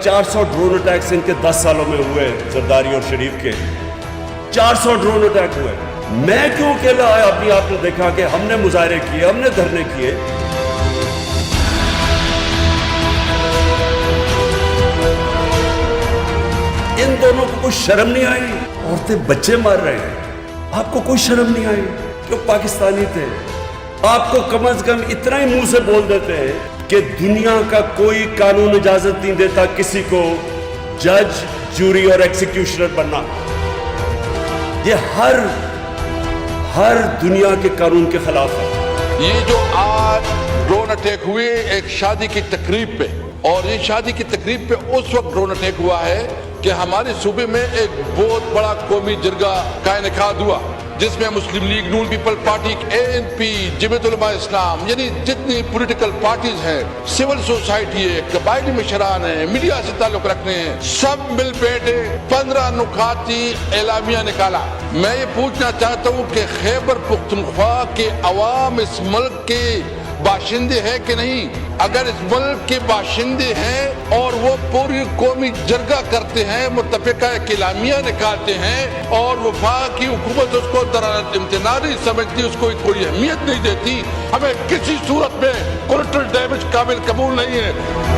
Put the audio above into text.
400 drone attacks ان کے 10 سالوں میں ہوئے زرداری اور شریف کے 400 ڈرون اٹیک ہوئے. میں کیوں اکیلا آیا؟ ابھی آپ نے دیکھا کہ ہم نے مظاہرے کیے, ہم نے دھرنے کیے. ان دونوں کو کوئی شرم نہیں آئی. عورتیں بچے مار رہے ہیں, آپ کو کوئی شرم نہیں آئی کہ پاکستانی تھے. آپ کو کم از کم اتنا ہی منہ سے بول دیتے ہیں کہ دنیا کا کوئی قانون اجازت نہیں دیتا کسی کو جج, جوری اور ایکسیکیوشنر بننا. یہ ہر دنیا کے قانون کے خلاف ہے. یہ جو آج ڈرون اٹیک ہوئے ایک شادی کی تقریب پہ, اور یہ شادی کی تقریب پہ اس وقت ڈرون اٹیک ہوا ہے کہ ہمارے صوبے میں ایک بہت بڑا قومی جرگہ کا انعقاد ہوا جس میں مسلم لیگ, نون پیپل پارٹی, ANP, جمعیت علماء اسلام, یعنی جتنی پولیٹیکل پارٹیز ہیں, سول سوسائٹی ہے, قبائلی مشران ہیں, میڈیا سے تعلق رکھنے ہیں, سب مل بیٹھے 15 نکاتی اعلامیہ نکالا. میں یہ پوچھنا چاہتا ہوں کہ خیبر پختونخوا کے عوام اس ملک کے باشندے ہیں کہ نہیں؟ اگر اس ملک کے باشندے ہیں اور وہ پوری قومی جرگہ کرتے ہیں, متفقہ اعلامیہ نکالتے ہیں, اور وفاقی حکومت اس کو دلالت امتناع نہیں سمجھتی, اس کو کوئی اہمیت نہیں دیتی, ہمیں کسی صورت میں کولیٹرل ڈیمیج قابل قبول نہیں ہے.